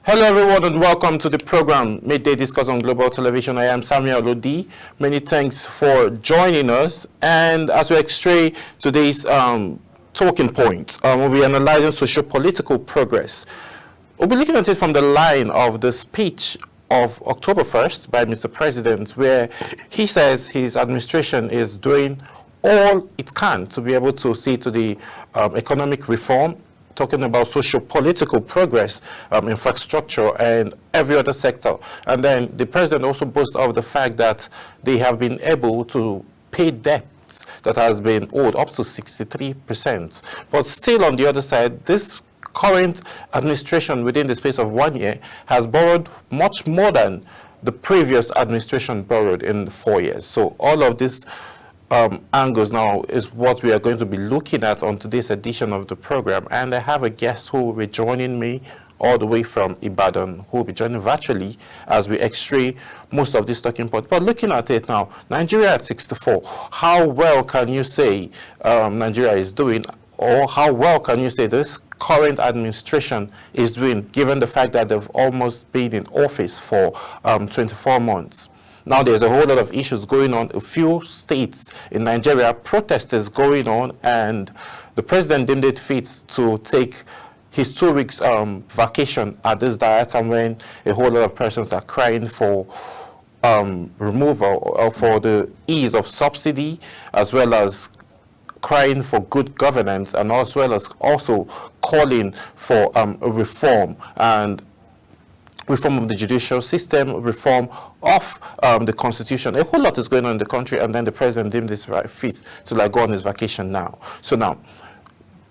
Hello everyone and welcome to the program Midday Discuss on Global Television. I am Samuel Odi. Many thanks for joining us, and as we extray today's talking points, we'll be analyzing socio-political progress. We'll be looking at it from the line of the speech of October 1st by Mr. President, where he says his administration is doing all it can to be able to see to the economic reform, talking about socio-political progress, infrastructure, and every other sector. And then the president also boasts of the fact that they have been able to pay debts that has been owed up to 63%. But still, on the other side, this current administration within the space of 1 year has borrowed much more than the previous administration borrowed in 4 years. So all of this angles now is what we are going to be looking at on today's edition of the program. And I have a guest who will be joining me all the way from Ibadan, who will be joining virtually as we extray most of these talking points. But looking at it now, Nigeria at 64, how well can you say Nigeria is doing, or how well can you say this current administration is doing, given the fact that they've almost been in office for 24 months? Now there's a whole lot of issues going on. A few states in Nigeria, protest is going on, and the president deemed it fit to take his 2 weeks vacation at this dire time when a whole lot of persons are crying for removal or for the ease of subsidy, as well as crying for good governance, and as well as also calling for a reform of the judicial system, reform of the constitution. A whole lot is going on in the country, and then the president deemed this right fit to go on his vacation now. So now,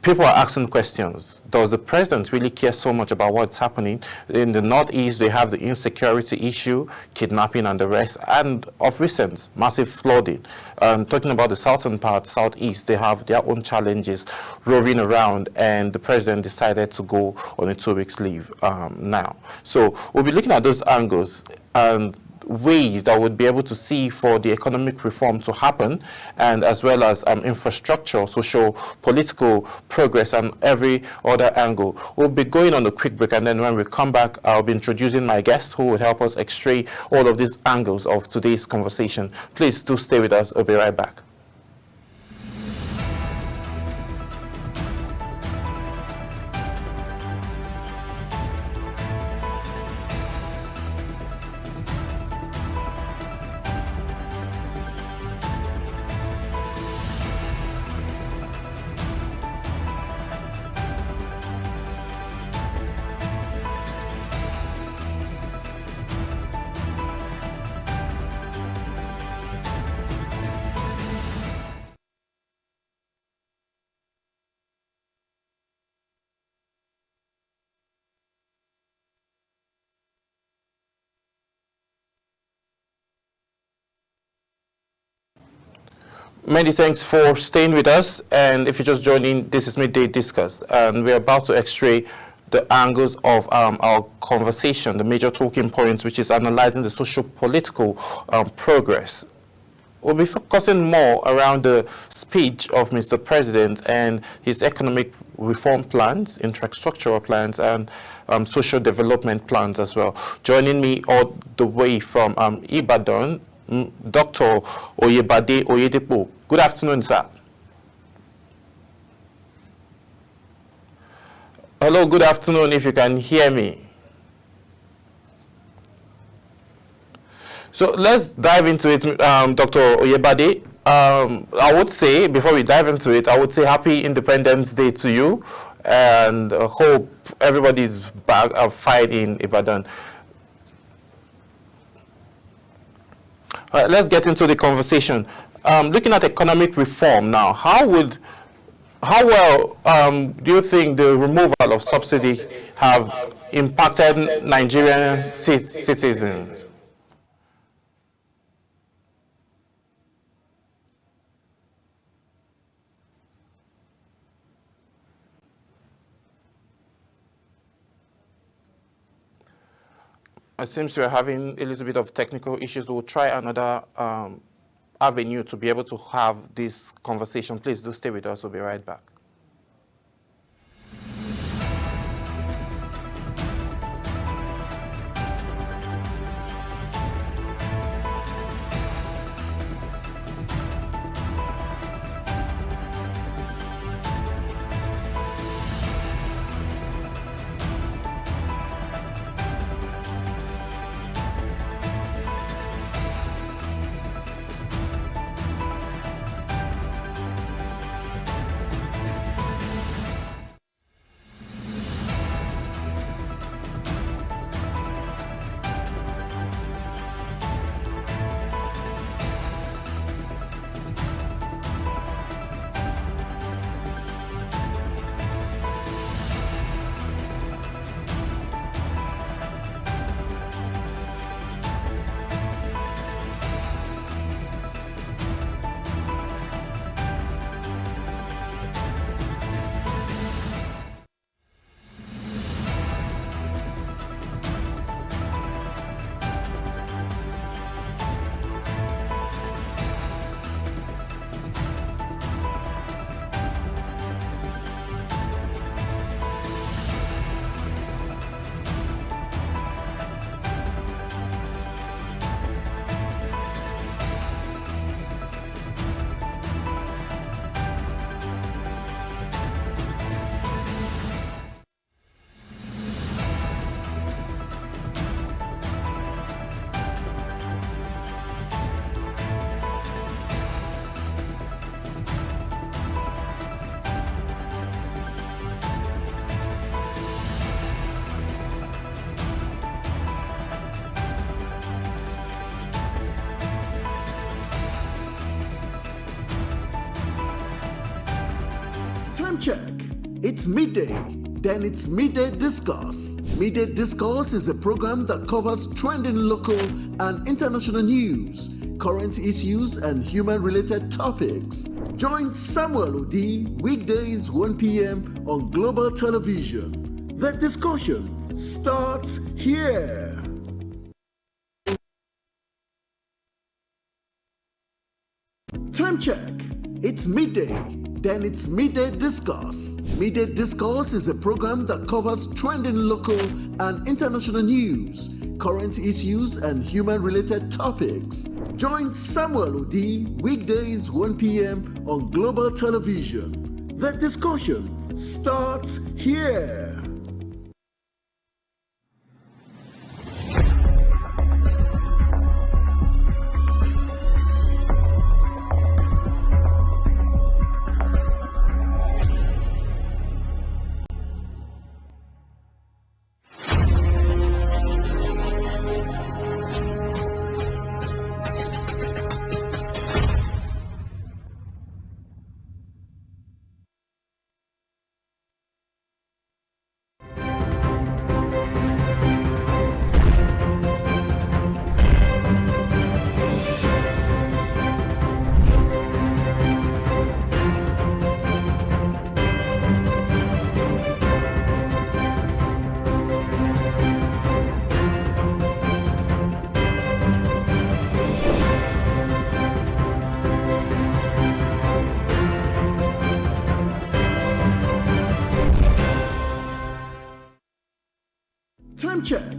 people are asking questions. Does the president really care so much about what's happening? In the Northeast, they have the insecurity issue, kidnapping and the rest, and of recent, massive flooding. Talking about the southern part, Southeast, they have their own challenges roving around, and the president decided to go on a 2 weeks leave now. So we'll be looking at those angles and ways that would be able to see for the economic reform to happen, and as well as infrastructure, social, political progress, and every other angle. We'll be going on a quick break, and then when we come back, I'll be introducing my guests who will help us extray all of these angles of today's conversation. Please do stay with us. I'll be right back. Many thanks for staying with us, and if you're just joining, this is Midday Discuss, and we're about to extray the angles of our conversation, the major talking points, which is analyzing the socio-political progress. We'll be focusing more around the speech of Mr. President and his economic reform plans, infrastructural plans, and social development plans as well. Joining me all the way from Ibadan, Dr. Oyebade Oyedepo. Good afternoon, sir. Hello, good afternoon, if you can hear me. So let's dive into it, Dr. Oyebade. I would say, before we dive into it, I would say Happy Independence Day to you, and hope everybody's back fine in Ibadan. All right, let's get into the conversation. Looking at economic reform now, how well do you think the removal of subsidy have impacted Nigerian citizens? It seems we're having a little bit of technical issues. We'll try another avenue to be able to have this conversation. Please do stay with us. We'll be right back. Time check. It's midday. Then it's Midday Discourse. Midday Discourse is a program that covers trending local and international news, current issues, and human-related topics. Join Samuel Odi weekdays 1 p.m. on Global Television. The discussion starts here. Time check. It's midday. Then it's Midday Discourse. Midday Discourse is a program that covers trending local and international news, current issues, and human-related topics. Join Samuel Odi weekdays 1 p.m. on Global Television. The discussion starts here. Time check.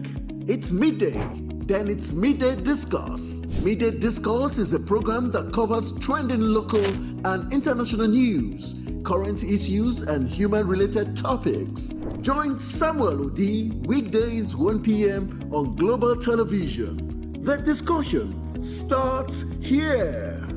It's midday. Then it's Midday Discourse. Midday Discourse is a program that covers trending local and international news, current issues, and human-related topics. Join Samuel Odi weekdays 1 p.m. on Global Television. The discussion starts here.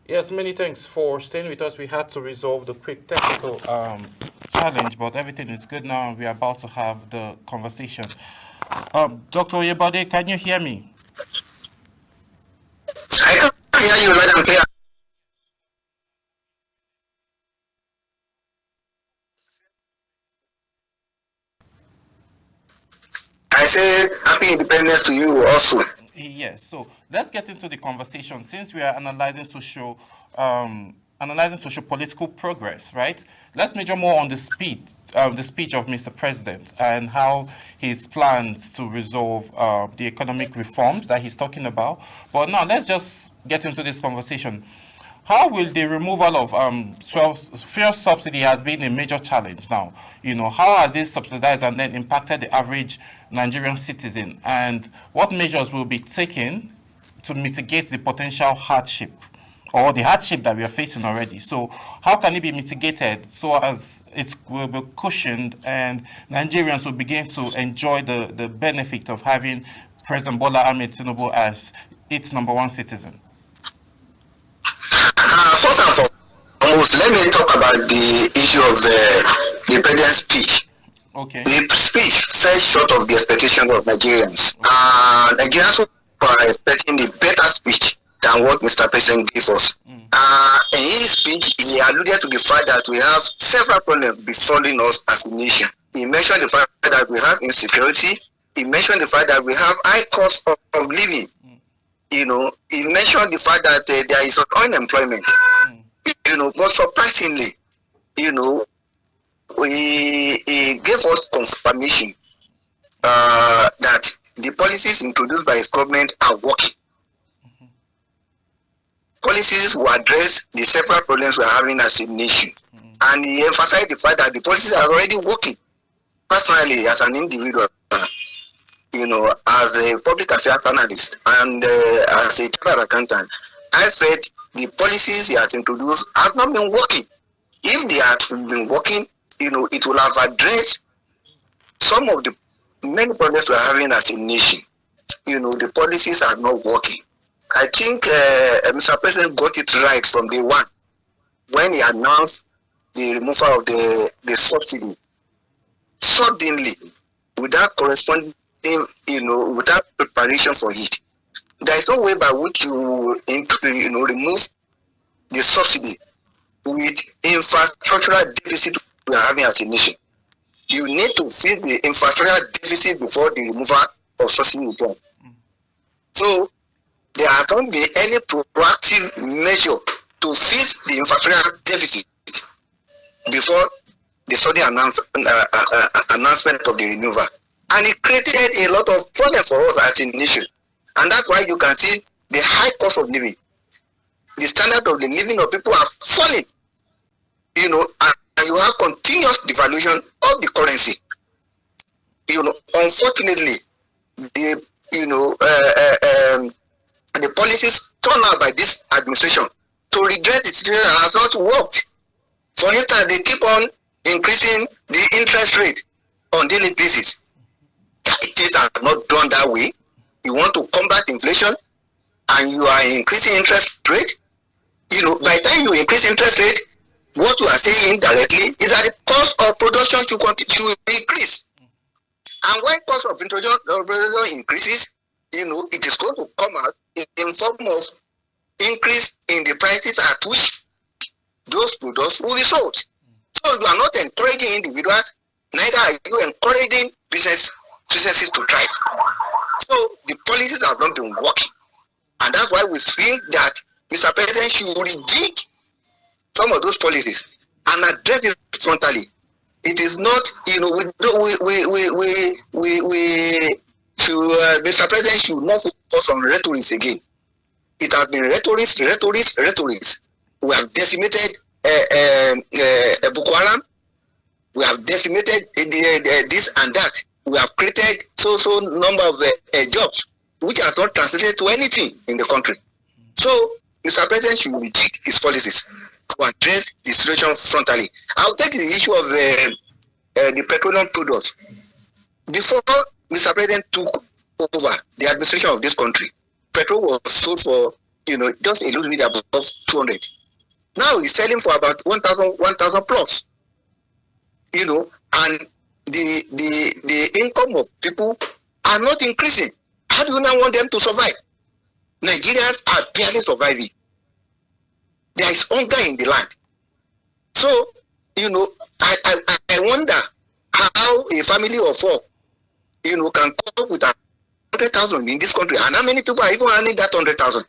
Yes, many thanks for staying with us. We had to resolve the quick technical challenge, but everything is good now, and we are about to have the conversation. Dr. Oyebade, can you hear me? I can hear you loud and clear. I say happy independence to you also. Yes, so let's get into the conversation. Since we are analyzing social political progress, right? Let's major more on the speech of Mr. President and how his plans to resolve the economic reforms that he's talking about. But now let's just get into this conversation. How will the removal of fuel subsidy has been a major challenge now? How has this subsidized and then impacted the average Nigerian citizen? And what measures will be taken to mitigate the potential hardship or the hardship that we are facing already? So how can it be mitigated so as it will be cushioned and Nigerians will begin to enjoy the benefit of having President Bola Ahmed Tinubu as its #1 citizen? First and foremost, let me talk about the issue of the president's speech. Okay. The speech fell short of the expectations of Nigerians. Nigerians are expecting a better speech than what Mr. President gave us. In his speech, he alluded to the fact that we have several problems befalling us as a nation. He mentioned the fact that we have insecurity. He mentioned the fact that we have high cost of living. He mentioned the fact that there is unemployment. But surprisingly, he gave us confirmation that the policies introduced by his government are working. Policies will address the several problems we are having as a nation. And he emphasized the fact that the policies are already working. Personally, as an individual, as a public affairs analyst and as a chartered accountant, I felt the policies he has introduced have not been working. If they had been working, it will have addressed some of the many problems we are having as a nation. The policies are not working. I think Mr. President got it right from day one when he announced the removal of the subsidy. Suddenly, without corresponding, without preparation for it. There is no way by which you remove the subsidy with infrastructural deficit we are having as a nation. You need to fill the infrastructural deficit before the removal of subsidy. So there has not been any proactive measure to fix the infrastructural deficit before the sudden announcement of the removal. And it created a lot of problems for us as a nation. And that's why you can see the high cost of living. The standard of the living of people are falling. And you have continuous devaluation of the currency. Unfortunately, the policies turned out by this administration to redress the situation has not worked. For instance, they keep on increasing the interest rate on daily basis. Things are not done that way. You want to combat inflation and you are increasing interest rate. By the time you increase interest rate, what you are saying indirectly is that the cost of production should increase. And when cost of production increases, it is going to come out in form of increase in the prices at which those products will be sold. So you are not encouraging individuals, neither are you encouraging businesses to thrive. So the policies have not been working. And that's why we feel that Mr. President should rejig some of those policies and address it frontally. It is not, Mr. President should not focus on rhetoric again. It has been rhetoric. We have decimated Boko Haram. We have decimated this and that. We have created so number of jobs, which has not translated to anything in the country. So, Mr. President should reject his policies to address the situation frontally. I'll take the issue of the petroleum products. Before Mr. President took over the administration of this country, petrol was sold for just a little bit above 200. Now he's selling for about 1,000 plus. and the income of people are not increasing. How do you now want them to survive? Nigerians are barely surviving. There is hunger in the land. So, I wonder how a family of four, can come up with 100,000 in this country, and how many people are even earning that 100,000.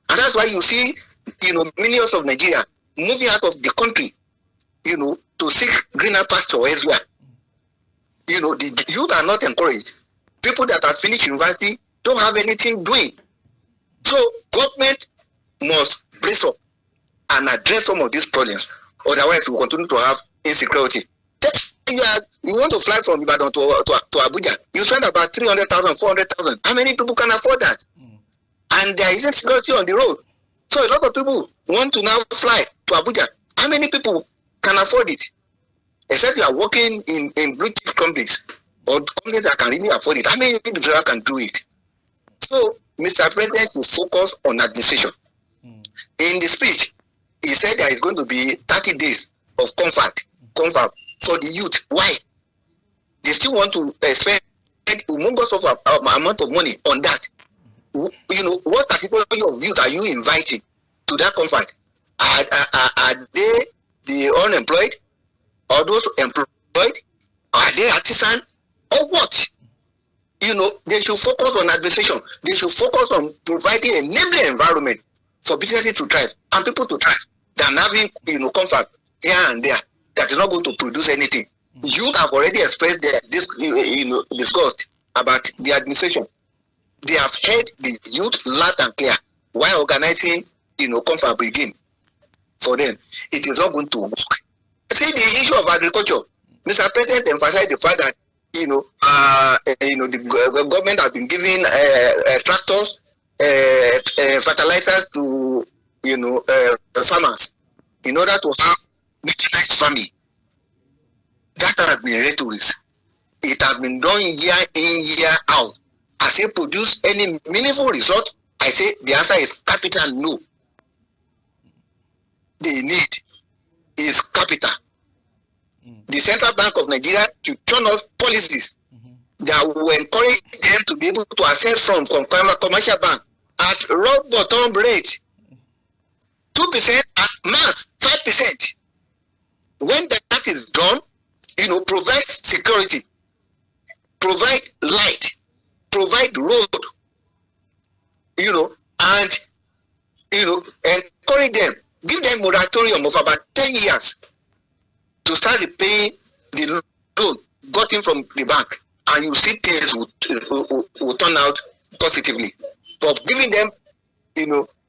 And that's why you see, millions of Nigeria moving out of the country, to seek greener pasture elsewhere. The youth are not encouraged. People that have finished university don't have anything doing. So government must brace up and address some of these problems. Otherwise, we will continue to have insecurity. You want to fly from Ibadan to Abuja, you spend about 300,000, 400,000. How many people can afford that? And there is insecurity on the road. So a lot of people want to now fly to Abuja. How many people can afford it? Except you are working in blue chip companies or companies that can really afford it. How many individuals can do it? So, Mr. President will focus on administration. In the speech, he said there is going to be 30 days of comfort for the youth. Why? They still want to spend humongous amount of money on that. What category of youth are you inviting to that comfort? Are they the unemployed? Or those employed? Are they artisan? Or what? They should focus on administration. They should focus on providing a enabling environment for businesses to thrive and people to thrive than having, comfort here and there that is not going to produce anything. Youth have already expressed their disgust about the administration. They have heard the youth loud and clear while organizing, comfort begin for them. It is not going to work. See the issue of agriculture. Mr. President emphasized the fact that the government has been giving tractors, fertilizers to farmers in order to have mechanized farming. That has been rhetoric. It has been done year in, year out. Has it produced any meaningful result? I say the answer is capital no. The need is capital. The Central Bank of Nigeria to turn off policies that will encourage them to be able to access from commercial bank at rock bottom rate, 2% at max 5%. When that is done, provide security, provide light, provide road, and encourage them, give them moratorium of about 10 years to start repaying the loan gotten from the bank, and you see things will turn out positively. But giving them,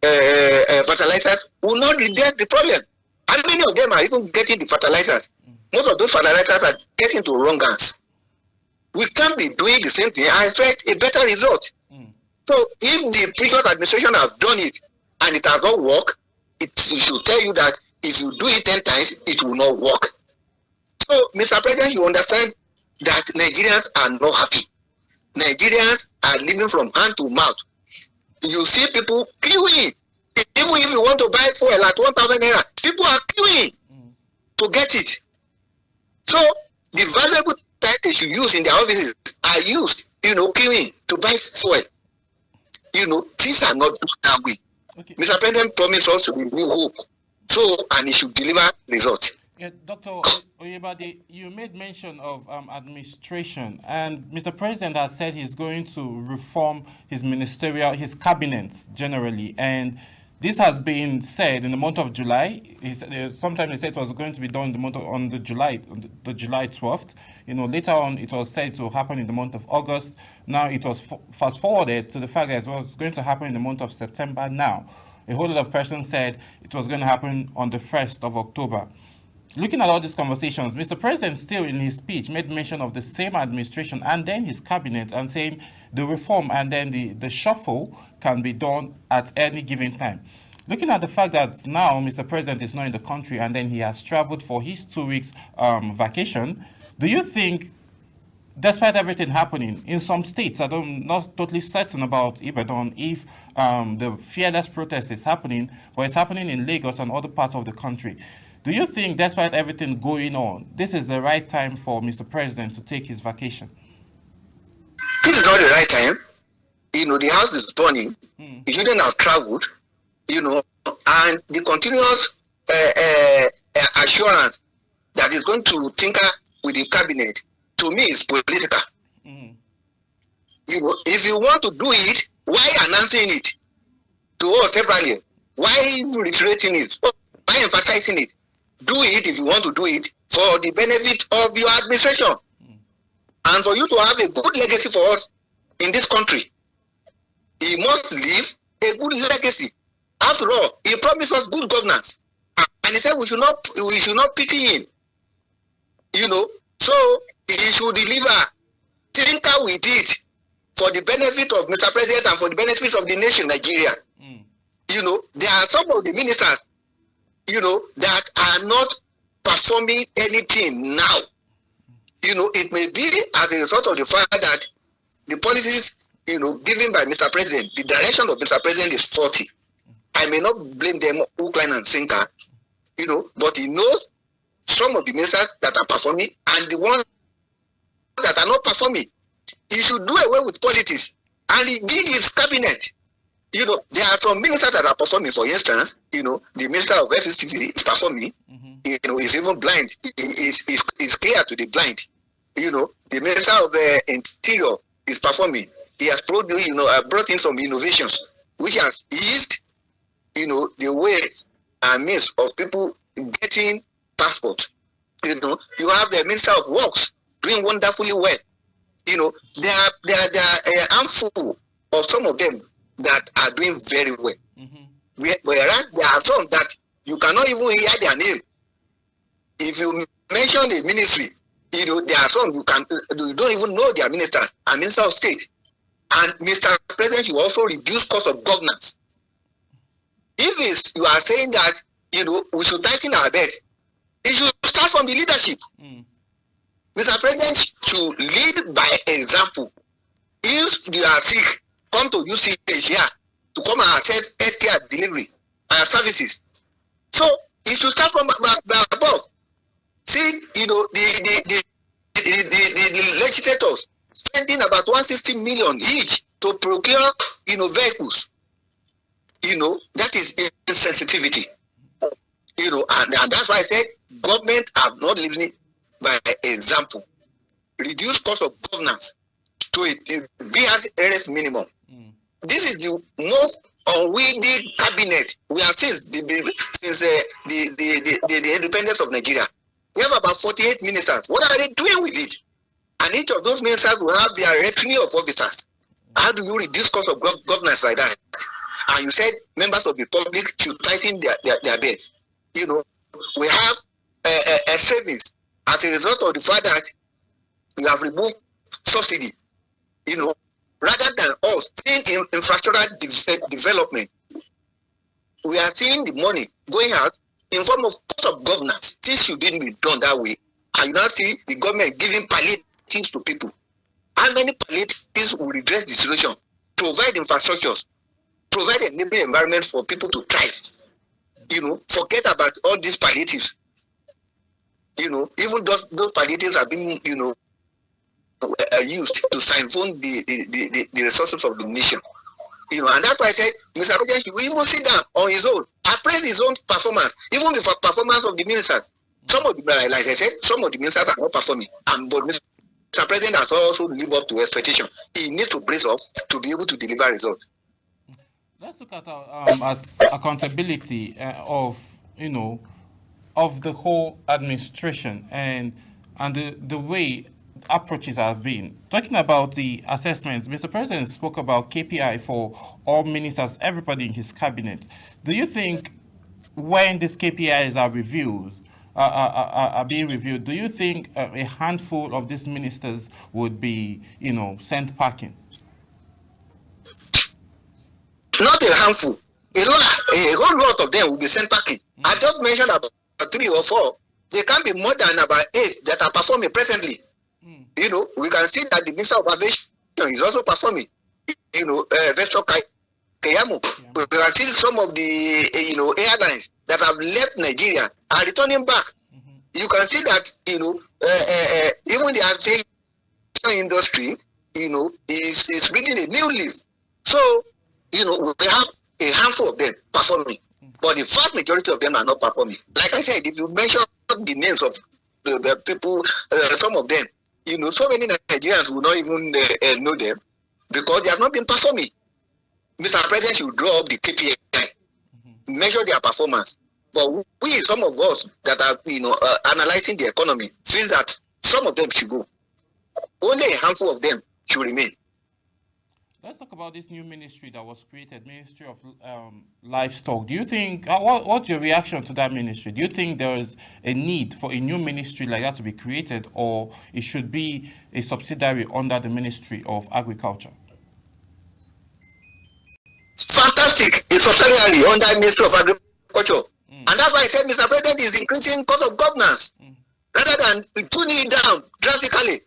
fertilizers will not redress the problem. How many of them are even getting the fertilizers? Most of those fertilizers are getting to wrong hands. We can't be doing the same thing. I expect a better result. So if the previous administration has done it and it has not worked, it should tell you that if you do it 10 times, it will not work. So, Mr. President, you understand that Nigerians are not happy. Nigerians are living from hand to mouth. You see people queuing. Even if you want to buy fuel at 1,000 naira, people are queuing to get it. So, the valuable time they should use in their offices are used, queuing to buy fuel. Things are not done that way. Okay. Mr. President promised us to be new hope. So, and he should deliver results. Yeah, Dr. Oyebade, you made mention of administration, and Mr. President has said he's going to reform his cabinet generally, and this has been said in the month of July. Sometimes they said it was going to be done in the month on the July 12th. Later on it was said to happen in the month of August. Now it was fast forwarded to the fact that it was going to happen in the month of September. Now a whole lot of persons said it was going to happen on the 1st of October. Looking at all these conversations, Mr. President still in his speech made mention of the same administration and then his cabinet, and saying the reform and then the shuffle can be done at any given time. Looking at the fact that now Mr. President is not in the country and then he has traveled for his 2 weeks vacation, do you think, despite everything happening in some states, I'm not totally certain about Ibadan if the fearless protest is happening, but it's happening in Lagos and other parts of the country, Do you think, despite everything going on, this is the right time for Mr. President to take his vacation? This is not the right time. The house is burning. He shouldn't have traveled, and the continuous assurance that he's going to tinker with the cabinet, to me, is political. If you want to do it, why announcing it to us separately? Why reiterating it? Why emphasizing it? Do it if you want to do it for the benefit of your administration and for you to have a good legacy for us in this country. He must leave a good legacy. After all, he promised us good governance, and he said we should not pity him. So he should deliver, tinker with it for the benefit of Mr. President and for the benefit of the nation, Nigeria. There are some of the ministers, that are not performing anything now. It may be as a result of the fact that the policies, given by Mr. President, the direction of Mr. President is faulty. I may not blame them hook, line, and sinker, but he knows some of the ministers that are performing and the ones that are not performing. He should do away with politics, and he did his cabinet. There are some ministers that are performing. For instance, the minister of FCC is performing. He's even blind. He's clear to the blind. The minister of Interior is performing. He has brought in some innovations, which has eased, the ways and means of people getting passports. You have the minister of Works doing wonderfully well. There are a handful of some of them that are doing very well. Whereas there are some that you cannot even hear their name. If you mention the ministry, there are some you don't even know their ministers and minister of state. And Mr. President, you also reduce cost of governance. If you are saying that we should tighten our belt, it should start from the leadership. Mr. President should lead by example. If you are sick, come to UCH here to come and access healthcare delivery and services. So it should start from above. See, the legislators spending about 160 million each to procure, vehicles. That is insensitivity. And that's why I said government have not lived by example. Reduce cost of governance to a BRS minimum. This is the most unwieldy cabinet we have since the independence of Nigeria. We have about 48 ministers. What are they doing with it? And each of those ministers will have their retinue of officers. How do you reduce cost of governance like that? And you said members of the public should tighten their belt. We have a savings as a result of the fact that you have removed subsidy. Rather than us seeing infrastructural development, we are seeing the money going out in form of cost of governance. This shouldn't be done that way. And you now see the government giving palliatives to people. How many palliatives will redress the situation? Provide infrastructures, provide a enabling environment for people to thrive. Forget about all these palliatives. Even those palliatives are being, used to siphon the resources of the nation. And that's why I said Mr. President should even sit down on his own, appraise his own performance, even the performance of the ministers. Some of the, like I said, some of the ministers are not performing, but Mr. President has also lived up to expectation. He needs to brace up to be able to deliver results. Let's look at accountability of the whole administration and the way approaches have been. Talking about the assessments, Mr. President spoke about KPI for all ministers, everybody in his cabinet. Do you think when these KPIs are being reviewed, do you think a handful of these ministers would be, sent packing? Not a handful. A whole lot of them will be sent packing. I just mentioned about 3 or 4. There can be more than about 8 that are performing presently. We can see that the Minister of Aviation is also performing. Vestor Kayamo. We can see some of the airlines that have left Nigeria are returning back. You can see that, even the aviation industry, is reading a new leaf. So, we have a handful of them performing, but the vast majority of them are not performing. Like I said, if you mention the names of the people, some of them, so many Nigerians will not even know them because they have not been performing. Mr. President should draw up the KPI, measure their performance. But we, some of us that are, analyzing the economy, feel that some of them should go. Only a handful of them should remain. Let's talk about this new ministry that was created, Ministry of Livestock. Do you think, what's your reaction to that ministry? Do you think there is a need for a new ministry like that to be created, or it should be a subsidiary under the Ministry of Agriculture? Fantastic. A subsidiary under the Ministry of Agriculture. And that's why I said Mr. President is increasing cost of governance rather than tuning it down drastically.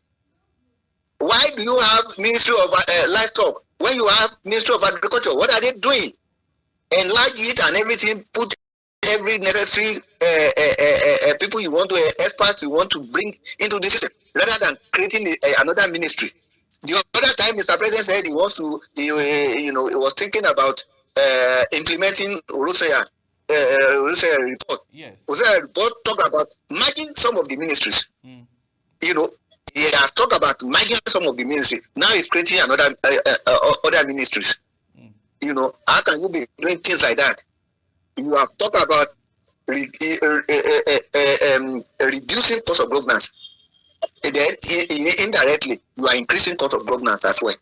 Why do you have Ministry of Livestock when you have Ministry of Agriculture? What are they doing? Enlarge it and everything, put every necessary people you want to, experts you want to bring into the system, rather than creating another ministry. The other time Mr. President said he wants to, he was thinking about implementing Orusea report. Yes. Orusea report talked about merging some of the ministries. He has talked about merging some of the ministries. Now he's creating another other ministries. How can you be doing things like that? You have talked about reducing cost of governance. And then indirectly, you are increasing cost of governance as well.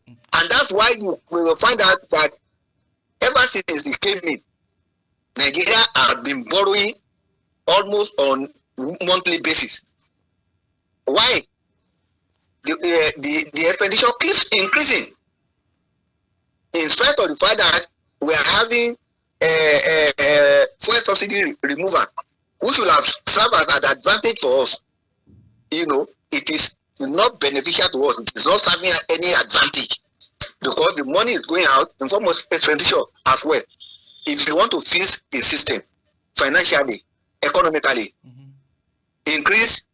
And that's why we will find out that ever since it came in, Nigeria has been borrowing almost on monthly basis. Why? The expenditure keeps increasing, in spite of the fact that we are having fuel subsidy removal, which will have served as an advantage for us. It is not beneficial to us. It is not serving any advantage because the money is going out in form of expenditure as well. If you want to fix a system financially, economically, increase,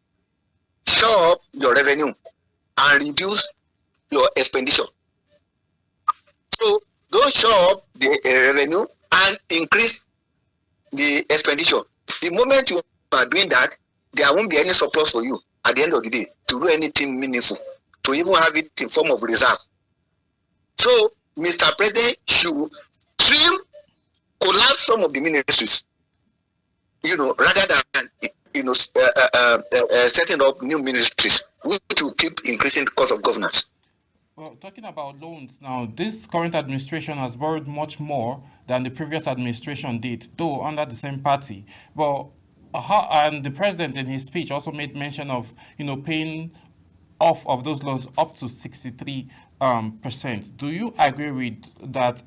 show up your revenue and reduce your expenditure. So don't show up the revenue and increase the expenditure. The moment you are doing that, there won't be any surplus for you at the end of the day to do anything meaningful, to even have it in form of reserve. So Mr. President should trim, collapse some of the ministries, rather than setting up new ministries, which will keep increasing the cost of governance. Well, talking about loans now, this current administration has borrowed much more than the previous administration did, though under the same party. But and the president in his speech also made mention of, paying off of those loans up to 63%. Do you agree with that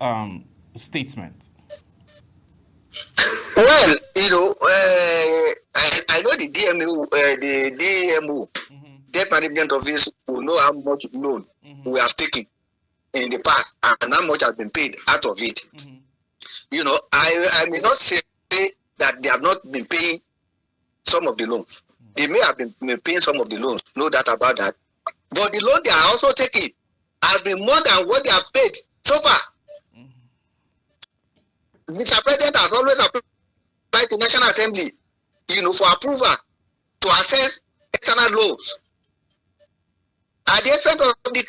statement? Well, I know the DMO, Debt Management Office, will know how much loan we have taken in the past and how much has been paid out of it. I may not say that they have not been paying some of the loans. They may have been paying some of the loans, no doubt about that. But the loan they are also taking has been more than what they have paid so far. Mr. President has always applied to National Assembly, for approval to access external loans at the expense of the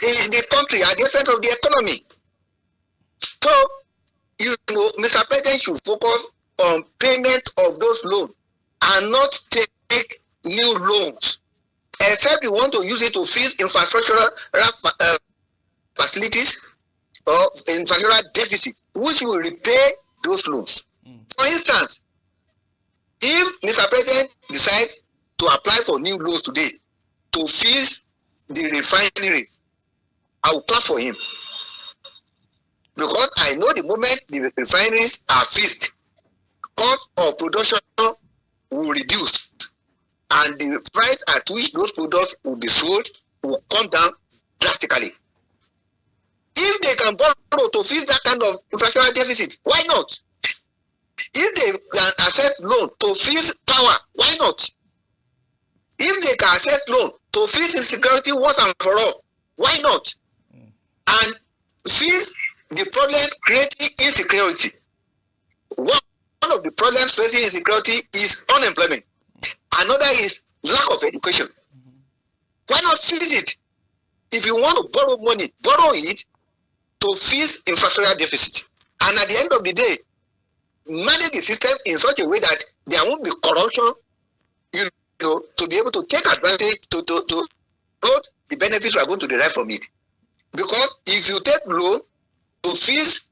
country, at the expense of the economy. So, Mr. President should focus on payment of those loans and not take new loans, except you want to use it to fix infrastructural facilities or infrastructural deficit, which will repay those loans. For instance, if Mr. President decides to apply for new loans today to fix the refineries, I will clap for him. Because I know the moment the refineries are fixed, cost of production will reduce, and the price at which those products will be sold will come down drastically. If they can borrow to fix that kind of infrastructural deficit, why not? If they can access loan to fix power, why not? If they can access loan to fix insecurity once and for all, why not? And fix the problems creating insecurity. One of the problems facing insecurity is unemployment. Another is lack of education. Why not fix it? If you want to borrow money, borrow it to fix infrastructure deficit. And at the end of the day, manage the system in such a way that there won't be corruption, you know, to be able to take advantage to get the benefits we are going to derive from it. Because if you take loan to fix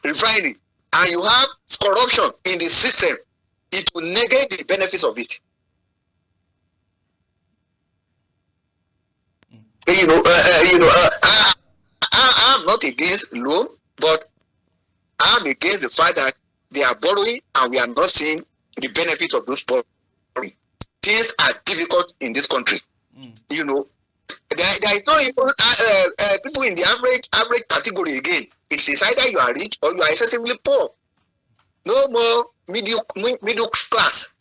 refinery and you have corruption in the system, it will negate the benefits of it. I'm not against loan, but I'm against the fact that they are borrowing and we are not seeing the benefits of those borrowing. Things are difficult in this country. You know, there is no even people in the average category again. It is either you are rich or you are excessively poor. No more middle class.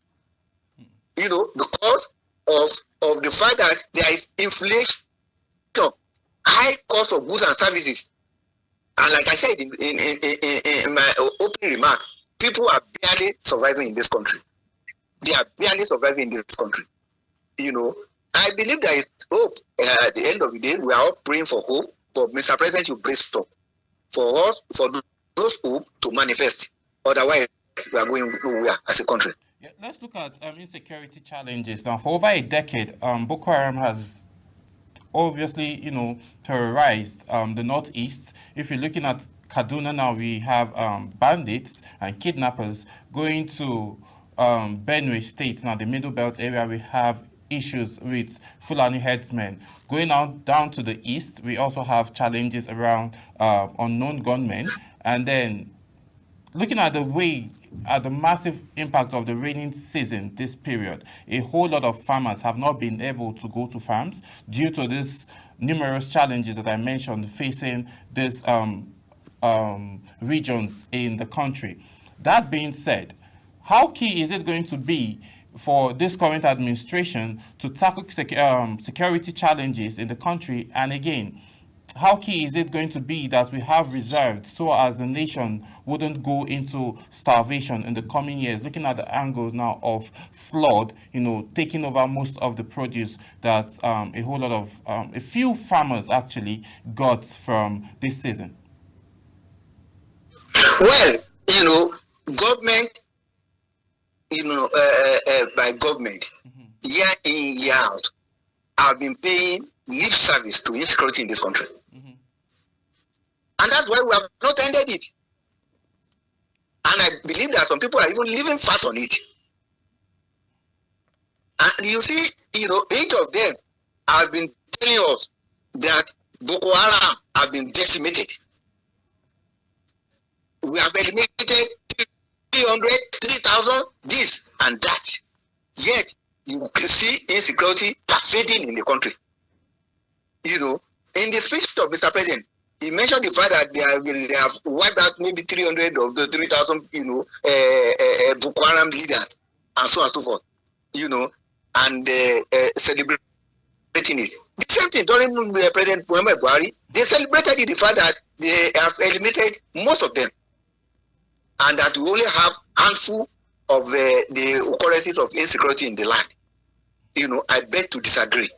You know, because of the fact that there is inflation, high cost of goods and services. And like I said in my opening remark, people are barely surviving in this country. They are barely surviving in this country. You know, I believe there is hope. At the end of the day, we are all praying for hope, but Mr. President, you brace up for us, for those hope to manifest. Otherwise, we are going nowhere as a country. Yeah, let's look at insecurity challenges. Now, for over a decade, Boko Haram has obviously, you know, terrorized the Northeast. If you're looking at Kaduna now, we have bandits and kidnappers going to Benue State. Now, the Middle Belt area, we have issues with Fulani herdsmen. Going out down to the east, we also have challenges around unknown gunmen. And then looking at the massive impact of the rainy season this period, a whole lot of farmers have not been able to go to farms due to these numerous challenges that I mentioned facing these regions in the country. That being said, how key is it going to be for this current administration to tackle security challenges in the country? And again, how key is it going to be that we have reserved so as the nation wouldn't go into starvation in the coming years, looking at the angles now of flood, you know, taking over most of the produce that a few farmers actually got from this season? Well, you know, government, you know, by government, year in, year out, have been paying lip service to insecurity in this country. And that's why we have not ended it. And I believe that some people are even living fat on it. And you see, you know, each of them have been telling us that Boko Haram have been decimated. We have eliminated 300, 3,000, this and that. Yet, you can see insecurity pervading in the country. You know, in the speech of Mr. President, he mentioned the fact that they have wiped out maybe 300 of the 3,000, you know, Boko Haram leaders, and so on and so forth, you know, and celebrating it. The same thing during President Muhammad Buhari, they celebrated the fact that they have eliminated most of them, and that we only have a handful of the occurrences of insecurity in the land. You know, I beg to disagree.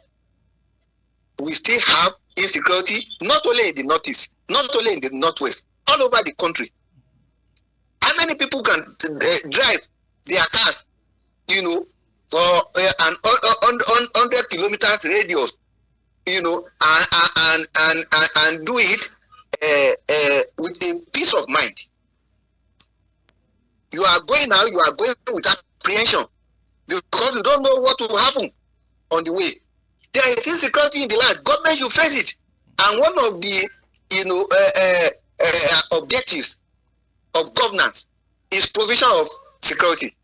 We still have insecurity, not only in the Northeast, not only in the Northwest, all over the country. How many people can drive their cars, you know, for an 100 kilometers radius, you know, and do it with a peace of mind? You are going now, you are going with apprehension because you don't know what will happen on the way. There is insecurity in the land. Government should face it. And one of the, you know, objectives of governance is provision of security.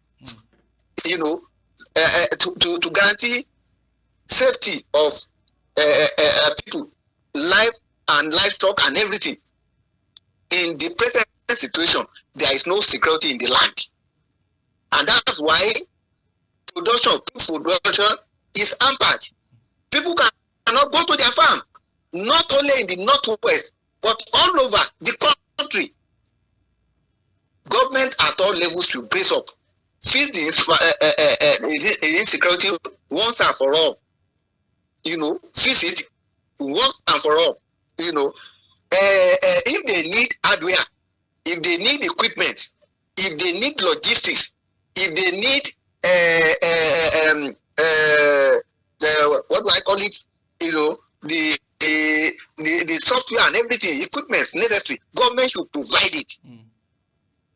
You know, to guarantee safety of people, life and livestock and everything. In the present situation, there is no security in the land. And that's why food production is hampered. People cannot go to their farm, not only in the northwest, but all over the country. Government at all levels should brace up, fix the insecurity once and for all. Fix it once and for all. If they need hardware, if they need equipment, if they need logistics, if they need what do I call it? The software and everything, equipment necessary, government should provide it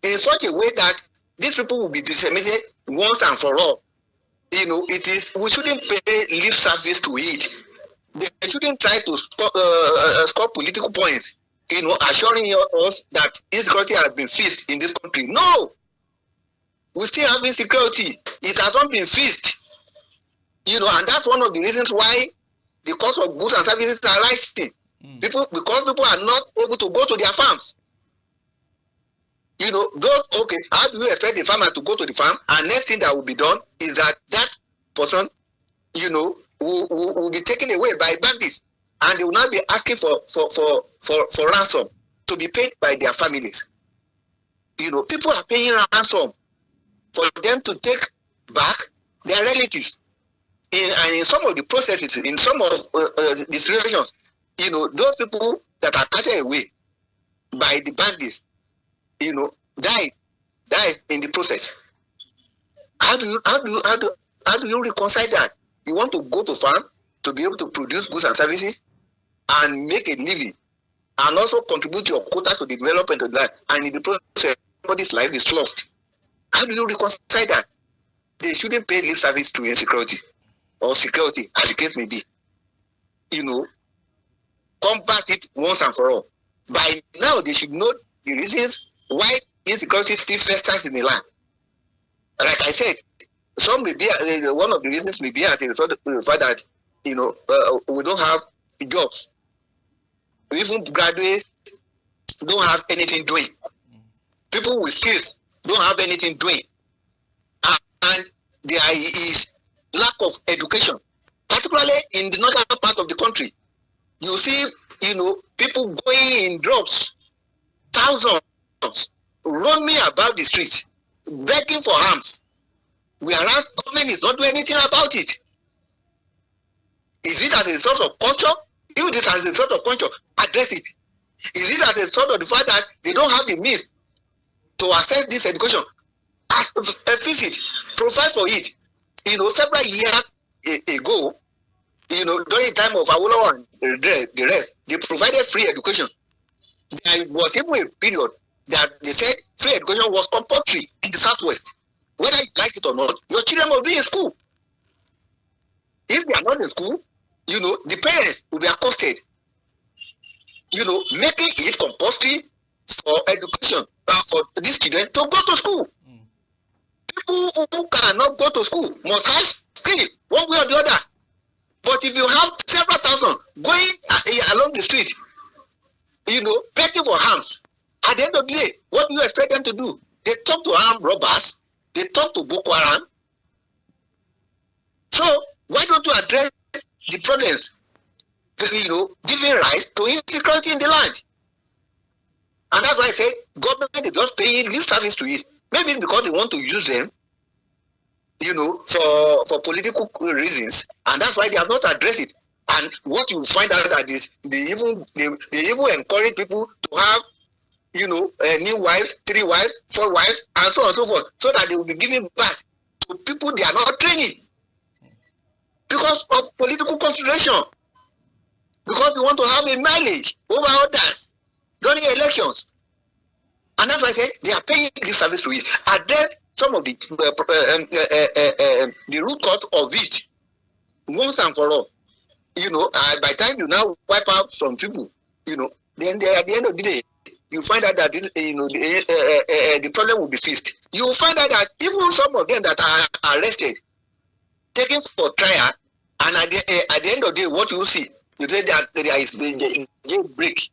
in such a way that these people will be disseminated once and for all. We shouldn't pay lip service to it. They shouldn't try to score political points, assuring us that insecurity has been fixed in this country. No, we still have insecurity. It has not been fixed. And that's one of the reasons why the cost of goods and services are rising. Because people are not able to go to their farms. How do you expect the farmer to go to the farm? And next thing that will be done is that person, will be taken away by bandits, and they will not be asking for ransom to be paid by their families. People are paying ransom for them to take back their relatives. And in some of the processes, in some of the situations, those people that are carted away by the bandits, died in the process. How do you reconcile that? You want to go to farm to be able to produce goods and services and make a living, and also contribute your quota to the development of the land, and in the process, somebody's life is lost. How do you reconcile that? They shouldn't pay lip service to insecurity or security, as the case may be. Combat it once and for all. By now, they should know the reasons why insecurity still festers in the land. Like I said, some may be one of the reasons may be as a result of the fact that we don't have jobs. Even graduates don't have anything doing. People with skills don't have anything doing, and there is lack of education, particularly in the northern part of the country. You see, people going in droves, thousands, roaming about the streets, begging for alms, whereas government is not doing anything about it. Is it as a result of culture? If it is as a result of culture, address it. Is it as a result of the fact that they don't have the means to access this education? Fix it, provide for it. Several years ago, during the time of Awolowo and the rest, they provided free education. There was even a period that they said free education was compulsory in the Southwest. Whether you like it or not, your children will be in school. If they are not in school, the parents will be accosted. Making it compulsory for education for these children to go to school. People who cannot go to school must have skill one way or the other. But if you have several thousand going along the street, begging for alms, at the end of the day, what do you expect them to do? They talk to armed robbers, they talk to Boko Haram. So why don't you address the problems, giving rise to insecurity in the land? And that's why I said government is just paying lip service to it. Maybe because they want to use them, for political reasons, and that's why they have not addressed it. And what you find out that is they even encourage people to have, new wives, 3 wives, 4 wives, and so on and so forth, so that they will be giving back to people they are not training because of political consideration, because they want to have a mileage over others during elections. And that's why I say they are paying this service to it. Address some of the root cause of it once and for all. By the time you now wipe out some people, then they, at the end of the day, you find out that the problem will be fixed. You will find out that even some of them that are arrested, taken for trial, and at the end of the day, what you see, you say that there is a jailbreak,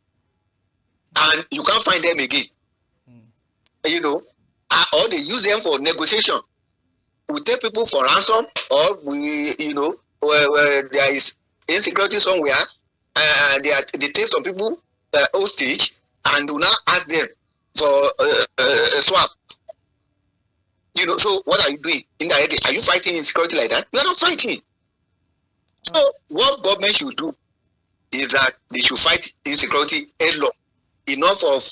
and you can't find them again. Or they use them for negotiation we take people for ransom, or we, where there is insecurity somewhere, they take some people hostage, and we now ask them for a swap. So what are you doing indirectly? Are you fighting insecurity like that? We are not fighting. So what government should do is that they should fight insecurity headlong. Enough of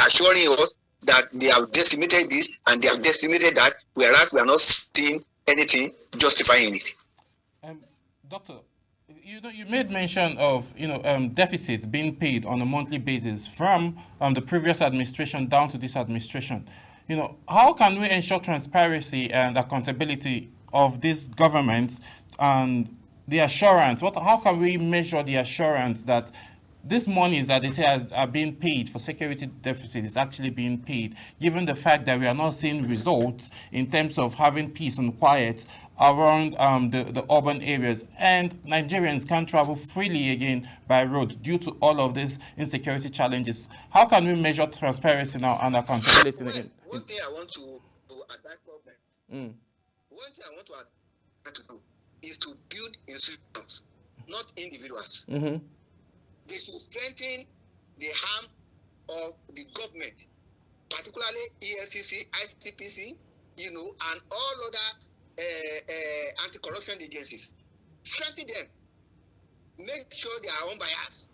assuring us that they have decimated this and they have decimated that, whereas we are not seeing anything justifying it. Doctor, you made mention of deficits being paid on a monthly basis from the previous administration down to this administration. How can we ensure transparency and accountability of this government and the assurance? How can we measure the assurance that these monies that they say are being paid for security deficit is actually being paid, given the fact that we are not seeing results in terms of having peace and quiet around the urban areas, and Nigerians can't travel freely again by road due to all of these insecurity challenges? How can we measure transparency now and accountability? One thing I want to add government. One thing I want to do is to build institutions, not individuals. They should strengthen the arm of the government, particularly EFCC, ICPC, and all other anti-corruption agencies. Strengthen them. Make sure they are unbiased.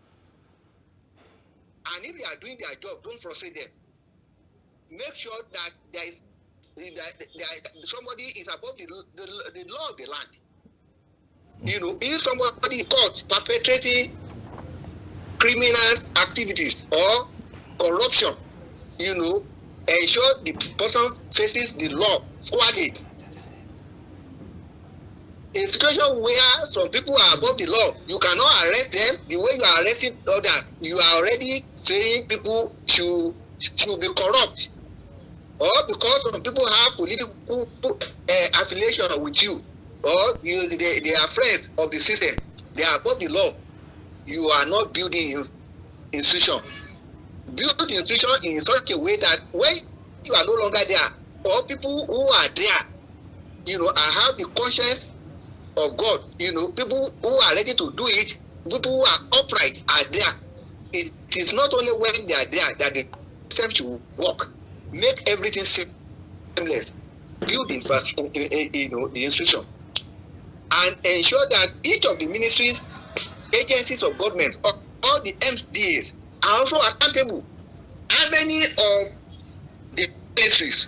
And if they are doing their job, don't frustrate them. Make sure that there is somebody is above the law of the land. If somebody is caught perpetrating criminal activities or corruption, ensure the person faces the law squarely. In a situation where some people are above the law, you cannot arrest them the way you are arresting others. You are already saying people should be corrupt, or because some people have political affiliation with you, or they are friends of the system, they are above the law. You are not building institution. Build institution in such a way that when you are no longer there, or people who are there, I have the conscience of God. People who are ready to do it, people who are upright are there. It is not only when they are there that the system should work. Make everything seamless. Build the institution, and ensure that each of the ministries, agencies of government, all the MDAs are also accountable. How many of the ministries,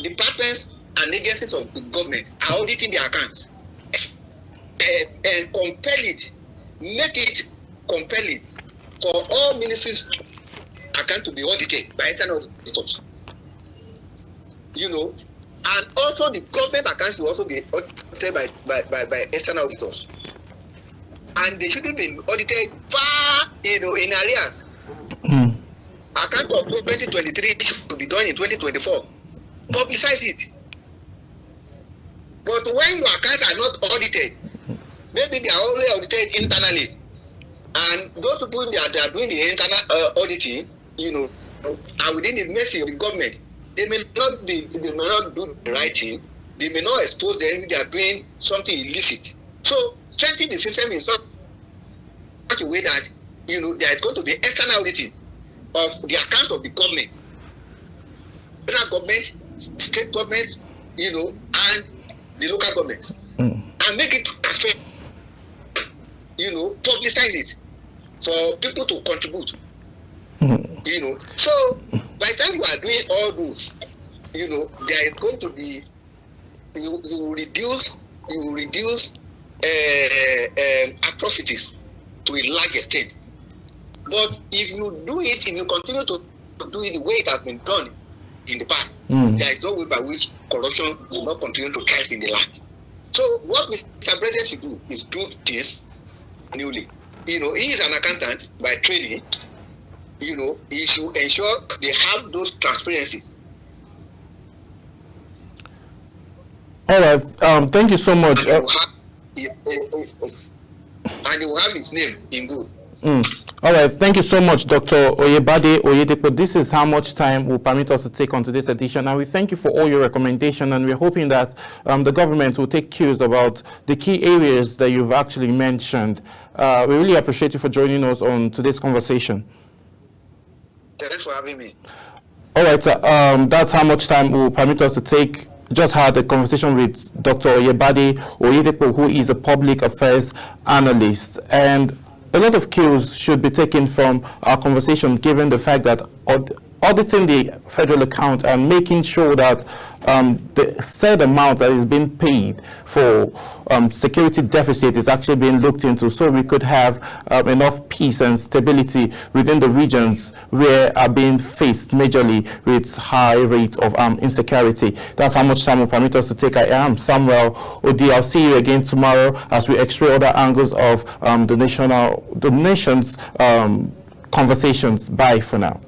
departments, and agencies of the government are auditing their accounts? And compel it, make it compelling for all ministries' account to be audited by external auditors. And also the government accounts will also be audited by external auditors. And they shouldn't be audited far, in arrears. Account of 2023 should be done in 2024. Publicize it. But when your accounts are not audited, maybe they are only audited internally, and those people that are doing the internal auditing, are within the mercy of the government. They may not do the right thing. They may not expose them if they are doing something illicit. So strengthen the system in such a way that there is going to be external auditing of the accounts of the government, federal government, state government, and the local governments, and make it transparent. Publicize it for people to contribute. So by the time you are doing all those, there is going to be you will reduce atrocities to a large extent. But if you continue to do it the way it has been done in the past, there is no way by which corruption will not continue to thrive in the land. So what Mr. President should do is do this newly. He is an accountant by training. He should ensure they have those transparency. All right. Thank you so much. And he will have his name in good. All right, thank you so much, Dr. Oyebade Oyedepo. This is how much time will permit us to take on today's edition, and we thank you for all your recommendations, and we're hoping that the government will take cues about the key areas that you've actually mentioned. We really appreciate you for joining us on today's conversation. Thanks for having me. All right, that's how much time will permit us to take. Just had a conversation with Dr. Oyebade Oyedepo, who is a public affairs analyst, and a lot of cues should be taken from our conversation, given the fact that auditing the federal account and making sure that the said amount that is being paid for security deficit is actually being looked into, so we could have enough peace and stability within the regions where are being faced majorly with high rates of insecurity. That's how much time will permit us to take. I am Samuel Odi. I'll see you again tomorrow as we explore other angles of the nation's conversations. Bye for now.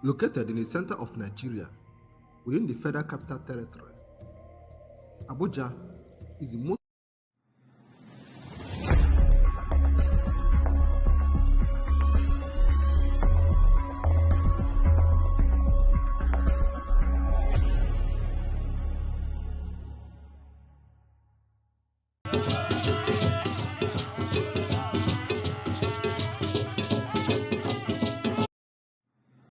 Located in the center of Nigeria, within the Federal Capital Territory, Abuja is the most